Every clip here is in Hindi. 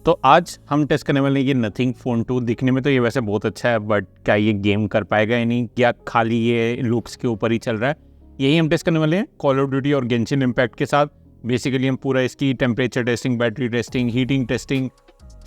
तो आज हम टेस्ट करने वाले ये नथिंग फ़ोन 2। दिखने में तो ये वैसे बहुत अच्छा है, बट क्या ये गेम कर पाएगा या नहीं, क्या खाली ये लुक्स के ऊपर ही चल रहा है, यही हम टेस्ट करने वाले हैं कॉल ऑफ ड्यूटी और गेंशिन इम्पैक्ट के साथ। बेसिकली हम पूरा इसकी temperature testing, battery testing, heating testing,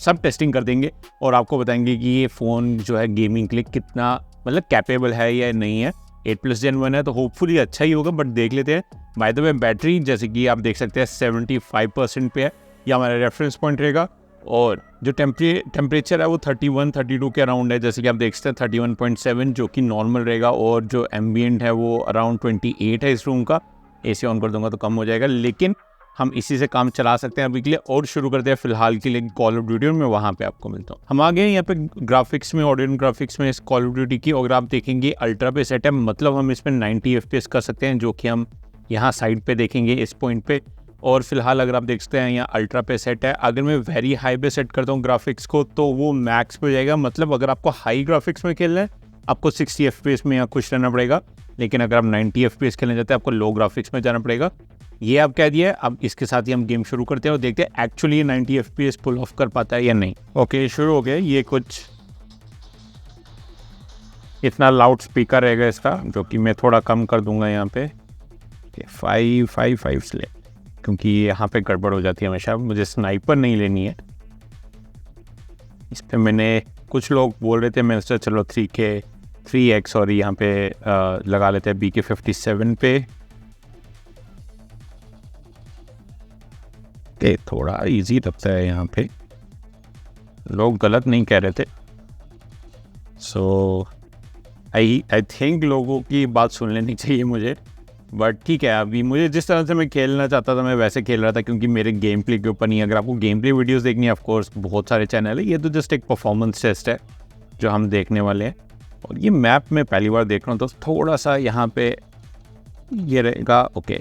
सब टेस्टिंग कर देंगे और आपको बताएंगे कि ये फ़ोन जो है गेमिंग के लिए कितना मतलब कैपेबल है या नहीं है। 8+ Gen 1 है तो होपफुली अच्छा ही होगा, बट देख लेते हैं। बाय द वे बैटरी जैसे कि आप देख सकते हैं 75% पे है, यह हमारा रेफरेंस पॉइंट रहेगा। और जो टेम्परेचर है वो 31-32 के अराउंड है, जैसे कि आप देख सकते हैं 31.7 जो कि नॉर्मल रहेगा। और जो एम्बियंट है वो अराउंड 28 है इस रूम का। एसी ऑन कर दूंगा तो कम हो जाएगा, लेकिन हम इसी से काम चला सकते हैं अभी के लिए। और शुरू करते हैं फिलहाल के लिए कॉल ऑफ ड्यूटी, और मैं वहाँ पे आपको मिलता हूँ। हम आ गए यहाँ पे ग्राफिक्स में, ऑडियो ग्राफिक्स में इस कॉल ऑफ ड्यूटी की। अगर आप देखेंगे अल्ट्रा पे सेट है, मतलब हम इसमें 90 FPS कर सकते हैं, जो कि हम यहाँ साइड पे देखेंगे इस पॉइंट पे। और फिलहाल अगर आप देख सकते हैं यहाँ अल्ट्रा पे सेट है। अगर मैं वेरी हाई पे सेट करता हूँ ग्राफिक्स को तो वो मैक्स पे जाएगा। मतलब अगर आपको हाई ग्राफिक्स में खेलना है आपको 60 FPS में यहाँ खुश रहना पड़ेगा, लेकिन अगर आप 90 FPS खेलना चाहते हैं आपको लो ग्राफिक्स में जाना पड़ेगा। ये आप कह दिए। अब इसके साथ ही हम गेम शुरू करते हैं और देखते हैं एक्चुअली ये 90 FPS पुल ऑफ कर पाता है या नहीं। ओके, शुरू हो गया। ये कुछ इतना लाउड स्पीकर रहेगा इसका, जो कि मैं थोड़ा कम कर दूंगा यहाँ पे 5 से, क्योंकि यहाँ पे गड़बड़ हो जाती है हमेशा। मुझे स्नाइपर नहीं लेनी है इस पर। मैंने कुछ लोग बोल रहे थे मैं उससे चलो 3x और यहाँ पे लगा लेते हैं BK57 पे। थोड़ा इजी लगता है यहाँ पे, लोग गलत नहीं कह रहे थे। सो आई थिंक लोगों की बात सुन लेनी चाहिए मुझे, बट ठीक है। अभी मुझे जिस तरह से मैं खेलना चाहता था मैं वैसे खेल रहा था, क्योंकि मेरे गेम प्ले के ऊपर नहीं। अगर आपको गेम प्ले वीडियोज़ देखनी है, ऑफकोर्स बहुत सारे चैनल है। ये तो जस्ट एक परफॉर्मेंस टेस्ट है जो हम देखने वाले हैं। और ये मैप में पहली बार देख रहा हूँ तो थोड़ा सा यहाँ पे ये रहेगा। ओके,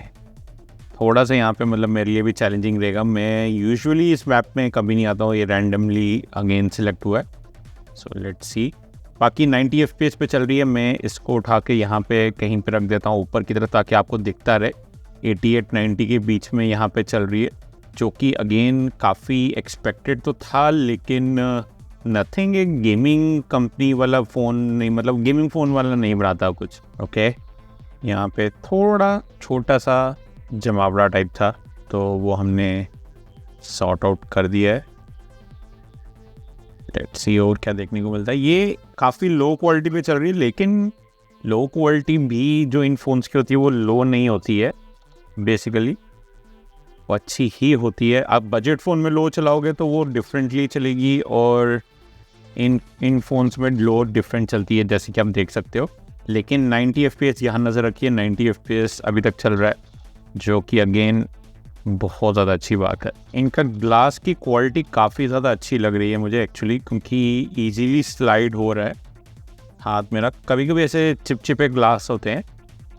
थोड़ा सा यहाँ पे मतलब मेरे लिए भी चैलेंजिंग रहेगा। मैं यूजुअली इस मैप में कभी नहीं आता हूँ, ये रैंडमली अगेन सेलेक्ट हुआ है। So let's see. बाकी 90 FPS पे चल रही है। मैं इसको उठा के यहाँ पे कहीं पे रख देता हूँ ऊपर की तरफ, ताकि आपको दिखता रहे। 88-90 के बीच में यहाँ पे चल रही है, जो कि अगेन काफ़ी एक्सपेक्टेड तो था, लेकिन नथिंग एक गेमिंग कंपनी वाला फ़ोन नहीं, मतलब गेमिंग फ़ोन वाला नहीं बनाता कुछ। ओके, यहाँ पे थोड़ा छोटा सा जमावड़ा टाइप था, तो वो हमने सॉर्ट आउट कर दिया है। लेट्स सी और क्या देखने को मिलता है। ये काफ़ी लो क्वालिटी पे चल रही है, लेकिन लो क्वालिटी भी जो इन फ़ोन्स की होती है वो लो नहीं होती है बेसिकली, वो अच्छी ही होती है। आप बजट फ़ोन में लो चलाओगे तो वो डिफरेंटली चलेगी, और इन फ़ोन्स में लो डिफरेंट चलती है, जैसे कि आप देख सकते हो। लेकिन 90 FPS यहाँ नज़र रखिए, 90 FPS अभी तक चल रहा है, जो कि अगेन बहुत ज़्यादा अच्छी बात है। इनका ग्लास की क्वालिटी काफ़ी ज़्यादा अच्छी लग रही है मुझे एक्चुअली, क्योंकि इजीली स्लाइड हो रहा है हाथ मेरा। कभी कभी ऐसे चिपचिपे ग्लास होते हैं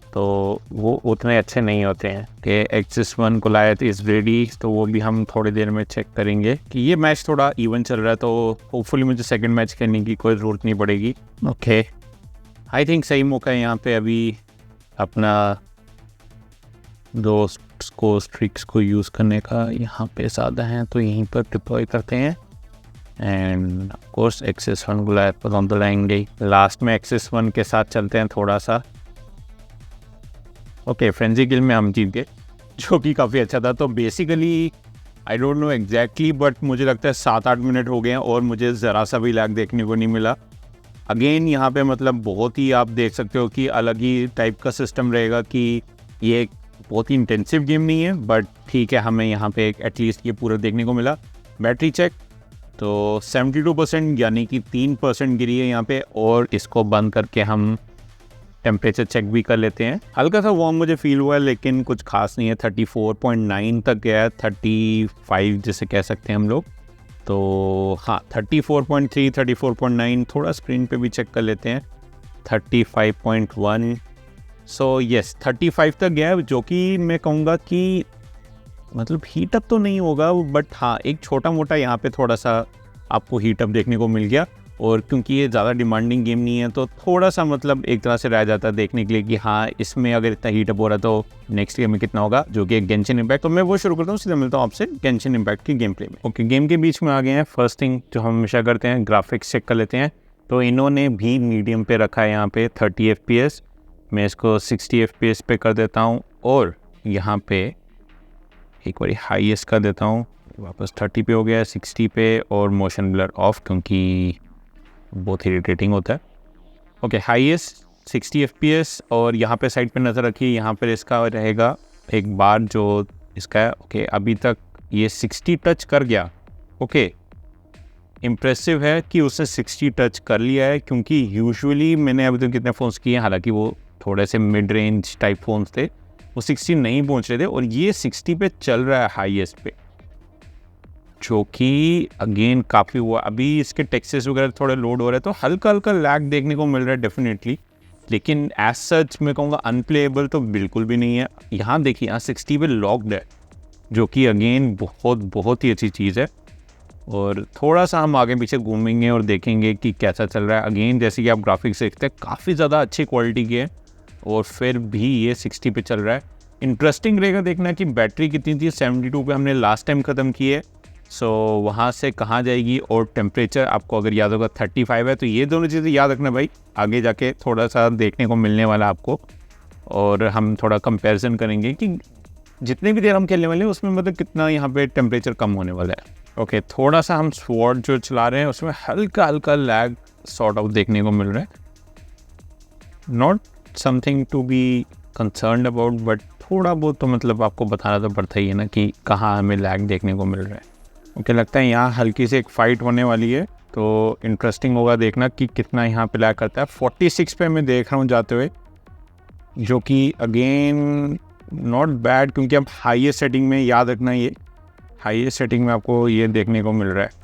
तो वो उतने अच्छे नहीं होते हैं। कि Axis One Goliath is ready, तो वो भी हम थोड़ी देर में चेक करेंगे कि ये मैच थोड़ा इवन चल रहा है, तो होपफुली मुझे सेकंड मैच करने की कोई ज़रूरत नहीं पड़ेगी। ओके, आई थिंक सही मौका है यहाँ पे अभी अपना दोस्त को ट्रिक्स को यूज़ करने का। यहाँ पे ज़्यादा हैं तो यहीं पर डिप्लॉय करते हैं, end of course Axis One Goliath पर हम तो लाएंगे। लास्ट में Axis One के साथ चलते हैं थोड़ा सा। ओके, फ्रेंजी किल में हम जीत गए, जो कि काफ़ी अच्छा था। तो basically I don't know exactly, but मुझे लगता है 7-8 मिनट हो गए हैं और मुझे ज़रा सा भी लैग देखने को नहीं मिला। अगेन यहाँ पे मतलब बहुत ही आप देख सकते हो कि अलग ही टाइप का सिस्टम रहेगा, कि ये बहुत ही इंटेंसिव गेम नहीं है, बट ठीक है, हमें यहाँ पे एटलीस्ट ये पूरा देखने को मिला। बैटरी चेक तो 72%, यानी कि 3% गिरी है यहाँ पे। और इसको बंद करके हम टेम्परेचर चेक भी कर लेते हैं। हल्का सा वार्म मुझे फील हुआ है, लेकिन कुछ खास नहीं है। 34.9 तक गया है, 35 जिसे कह सकते हैं हम लोग। तो हाँ, 34.3, 34.9। थोड़ा स्क्रीन पे भी चेक कर लेते हैं, 35.1। सो यस, 35 तक गया है, जो कि मैं कहूँगा कि मतलब हीट अप तो नहीं होगा, बट हाँ एक छोटा मोटा यहाँ पे थोड़ा सा आपको हीट अप देखने को मिल गया। और क्योंकि ये ज़्यादा डिमांडिंग गेम नहीं है तो थोड़ा सा मतलब एक तरह से रह जाता है देखने के लिए कि हाँ इसमें अगर इतना हीटअप हो रहा है तो नेक्स्ट गेम में कितना होगा, जो कि गेंशिन इम्पैक्ट। तो मैं वो शुरू करता हूँ, सीधा मिलता हूँ आपसे गेंशिन इम्पैक्ट की गेम प्ले में। ओके, गेम के बीच में आ गए हैं। फर्स्ट थिंग जो हम हमेशा करते हैं, ग्राफिक्स चेक कर लेते हैं। तो इन्होंने भी मीडियम पे रखा है यहाँ पे 30 FPS। मैं इसको 60 FPS पे कर देता हूँ और यहाँ पे एक बार हाईएस्ट कर देता हूँ, वापस 30 पे हो गया, 60 पे, और मोशन ब्लर ऑफ क्योंकि बहुत इरिटेटिंग होता है। ओके, हाईएस्ट 60 FPS और यहाँ पे साइड पे नज़र रखिए, यहाँ पर इसका रहेगा एक बार जो इसका है। ओके, अभी तक ये 60 टच कर गया। ओके, इम्प्रेसिव है कि उसने 60 टच कर लिया है, क्योंकि यूजुअली मैंने अभी तक कितने फ़ोन्स किए हैं, हालांकि वो थोड़े से मिड रेंज टाइप फ़ोन्स थे, वो 60 नहीं पहुँच रहे थे, और ये 60 पे चल रहा है हाईएस्ट पे, जो कि अगेन काफ़ी हुआ। अभी इसके टेक्सचर्स वगैरह थोड़े लोड हो रहे हैं तो हल्का हल्का लैग देखने को मिल रहा है डेफिनेटली, लेकिन एज सच मैं कहूँगा अनप्लेएबल तो बिल्कुल भी नहीं है। यहाँ देखिए, यहाँ 60 पे लॉक्ड है, जो कि अगेन बहुत ही अच्छी चीज़ है। और थोड़ा सा हम आगे पीछे घूमेंगे और देखेंगे कि कैसा चल रहा है। अगेन जैसे कि आप ग्राफिक्स देखते हैं, काफ़ी ज़्यादा अच्छी क्वालिटी की है और फिर भी ये 60 पे चल रहा है। इंटरेस्टिंग रहेगा देखना कि बैटरी कितनी थी। 72 पे हमने लास्ट टाइम ख़त्म की है, सो वहाँ से कहाँ जाएगी। और टेम्परेचर आपको अगर याद होगा 35 है, तो ये दोनों चीज़ें याद रखना भाई, आगे जाके थोड़ा सा देखने को मिलने वाला आपको। और हम थोड़ा कंपैरिजन करेंगे कि जितनी भी देर हम खेलने वाले हैं उसमें मतलब कितना यहाँ पे टेम्परेचर कम होने वाला है। ओके, थोड़ा सा हम स्वॉर्ड जो चला रहे हैं उसमें हल्का हल्का लैग सॉर्ट ऑफ देखने को मिल रहा है। Not something to be concerned about, but थोड़ा बहुत तो मतलब आपको बताना तो पड़ता ही है ना कि कहाँ हमें लैग देखने को मिल रहा है। ओके, लगता है यहाँ हल्की से एक फ़ाइट होने वाली है, तो इंटरेस्टिंग होगा देखना कि कितना यहाँ पे लैग करता है। 46 पे मैं देख रहा हूँ जाते हुए, जो कि अगेन नॉट बैड, क्योंकि अब हाईएस्ट सेटिंग में, याद रखना ये हाईएस्ट सेटिंग में आपको ये देखने को मिल रहा है।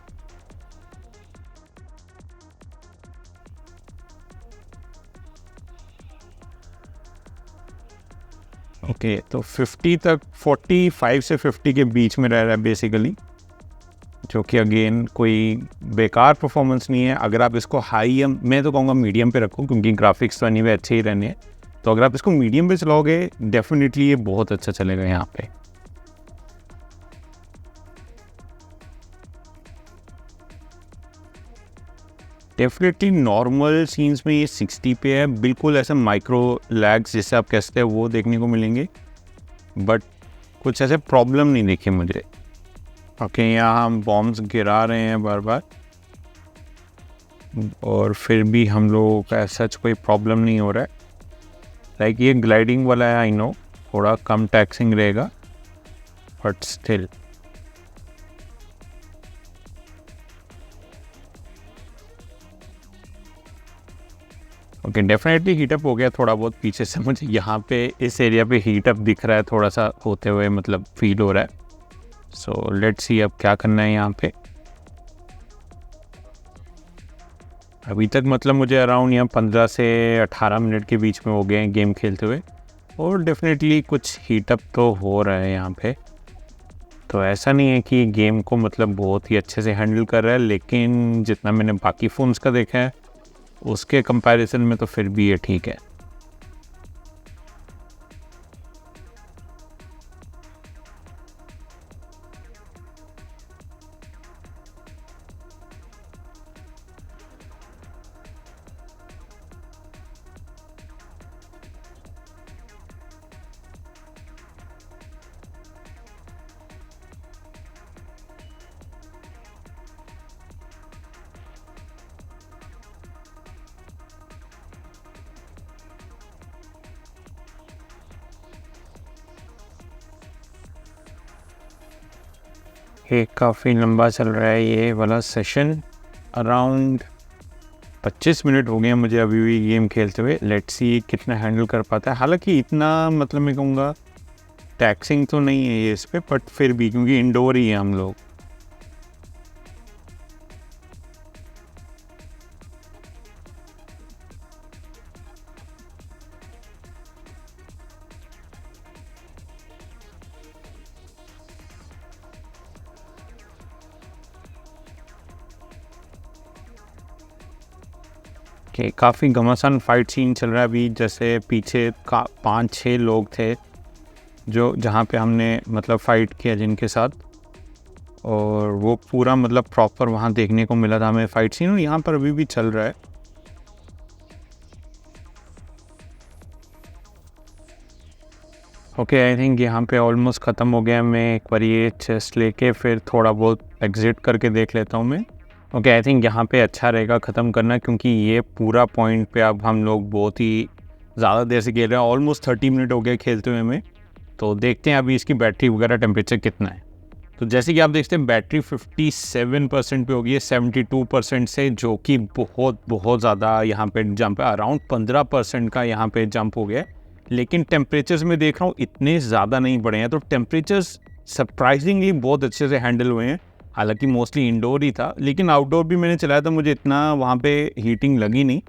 ओके, तो 50 तक, 45 से 50 के बीच में रह रहा है बेसिकली, जो कि अगेन कोई बेकार परफॉर्मेंस नहीं है। अगर आप इसको हाई, मैं तो कहूँगा मीडियम पे रखो, क्योंकि ग्राफिक्स तो एनीवे अच्छे ही रहने हैं। तो अगर आप इसको मीडियम पे चलाओगे डेफिनेटली ये बहुत अच्छा चलेगा यहाँ पे। डेफिनेटली नॉर्मल सीन्स में ये 60 पे है, बिल्कुल ऐसे माइक्रो लैग्स जिसे आप कहते हैं वो देखने को मिलेंगे, बट कुछ ऐसे प्रॉब्लम नहीं दिखे मुझे। ओके, यहाँ हम बॉम्ब्स गिरा रहे हैं बार बार, और फिर भी हम लोगों का ऐसा कोई प्रॉब्लम नहीं हो रहा है। लाइक ये ग्लाइडिंग वाला है, आई नो थोड़ा कम टैक्सिंग रहेगा, but still. Okay, definitely heat up हो गया थोड़ा बहुत पीछे से। मुझे यहाँ पे इस एरिया पे हीटअप दिख रहा है थोड़ा सा होते हुए, मतलब फील हो रहा है। सो लेट्स सी अब क्या करना है यहाँ पे। अभी तक मतलब मुझे अराउंड यहाँ 15 से 18 मिनट के बीच में हो गए हैं गेम खेलते हुए, और डेफिनेटली कुछ हीटअप तो हो रहा है यहाँ पे। तो ऐसा नहीं है कि गेम को मतलब बहुत ही अच्छे से हैंडल कर रहा है, लेकिन जितना मैंने बाकी फ़ोन्स का देखा है उसके कंपैरिजन में तो फिर भी ये ठीक है। ये काफ़ी लंबा चल रहा है ये वाला सेशन, अराउंड 25 मिनट हो गए हैं मुझे अभी भी गेम खेलते हुए। लेट्स सी कितना हैंडल कर पाता है। हालांकि इतना मतलब मैं कहूँगा टैक्सिंग तो नहीं है ये इस पर, बट फिर भी क्योंकि इंडोर ही है हम लोग। ओके, काफ़ी घमासान फाइट सीन चल रहा है अभी। जैसे पीछे 5-6 लोग थे जो जहाँ पे हमने मतलब फ़ाइट किया जिनके साथ, और वो पूरा मतलब प्रॉपर वहाँ देखने को मिला था हमें फ़ाइट सीन, और यहाँ पर अभी भी चल रहा है। ओके, आई थिंक यहाँ पे ऑलमोस्ट ख़त्म हो गया। मैं एक बार ये चेस्ट लेके फिर थोड़ा बहुत एग्ज़िट करके देख लेता हूँ मैं। ओके, आई थिंक यहाँ पे अच्छा रहेगा ख़त्म करना, क्योंकि ये पूरा पॉइंट पे अब हम लोग बहुत ही ज़्यादा देर से खेल रहे हैं। ऑलमोस्ट 30 मिनट हो गए खेलते हुए हमें। तो देखते हैं अभी इसकी बैटरी वगैरह टेम्परेचर कितना है। तो जैसे कि आप देखते हैं बैटरी 57% पे हो गई है 72% से, जो कि बहुत ज़्यादा यहाँ पे जंप है। अराउंड 15% का यहाँ पे जंप हो गया है। लेकिन टेम्परेचर्स में देख रहा हूँ इतने ज़्यादा नहीं बढ़े हैं, तो टेम्परेचर्स सरप्राइजिंगली बहुत अच्छे से हैंडल हुए हैं। हालांकि मोस्टली इंडोर ही था, लेकिन आउटडोर भी मैंने चलाया था, मुझे इतना वहाँ पे हीटिंग लगी नहीं।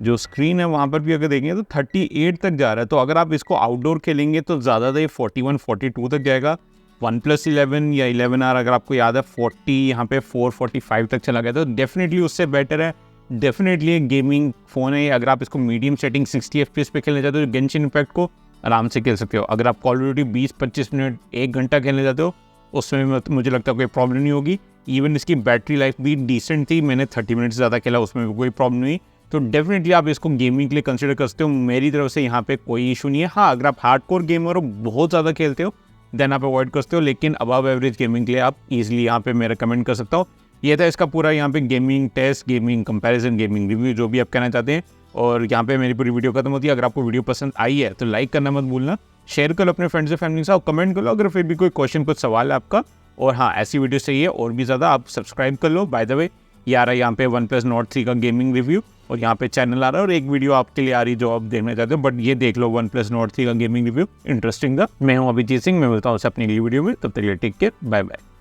जो स्क्रीन है वहाँ पर भी अगर देखेंगे तो 38 तक जा रहा है। तो अगर आप इसको आउटडोर खेलेंगे तो ज़्यादा 41-42 तक जाएगा। OnePlus 11 या 11R अगर आपको याद है 40 यहाँ पे 445 तक चला गया, तो डेफिनेटली उससे बेटर है। डेफिनेटली एक गेमिंग फ़ोन है। अगर आप इसको मीडियम सेटिंग 60 FPS पे खेलना चाहते हो तो गेंशिन इम्पैक्ट को आराम से खेल सकते हो। अगर आप कॉल ऑफ ड्यूटी 20-25 मिनट 1 घंटा खेलने जाते हो उसमें मुझे लगता है कोई प्रॉब्लम नहीं होगी। इवन इसकी बैटरी लाइफ भी डिसेंट थी, मैंने 30 मिनट से ज़्यादा खेला, उसमें भी कोई प्रॉब्लम नहीं। तो डेफिनेटली आप इसको गेमिंग के लिए कंसिडर कर सकते हो। मेरी तरफ से यहाँ पे कोई इशू नहीं है। हाँ, अगर आप हार्डकोर गेमर हो, बहुत ज़्यादा खेलते हो, देन आप अवॉइड कर सकते हो। लेकिन अबव एवरेज गेमिंग के लिए आप इजीली यहाँ पे मैं रिकमेंड कर सकता हूँ। ये था इसका पूरा यहाँ पे gaming test, gaming comparison, gaming review, जो भी आप कहना चाहते हैं। और यहाँ पे मेरी पूरी वीडियो खत्म होती है। अगर आपको वीडियो पसंद आई है तो लाइक करना मत भूलना, शेयर करो अपने फ्रेंड्स और फैमिली के साथ, कमेंट करो अगर फिर भी कोई क्वेश्चन, कुछ सवाल है आपका। और हाँ, ऐसी वीडियो चाहिए और भी ज़्यादा, आप सब्सक्राइब कर लो। बाय द वे, ये आ रहा है यहाँ पे OnePlus Nord 3 का गेमिंग रिव्यू, और यहाँ पे चैनल आ रहा है, और एक वीडियो आपके लिए आ रही जो आप देखना चाहते हो। बट ये देख लो OnePlus Nord 3 का गेमिंग रिव्यू, इंटरेस्टिंग था। मैं हूँ अभिजीत सिंह, मैं मिलता हूँ आपसे अपनी अगली वीडियो में। तब तक के लिए टेक केयर, बाय बाय।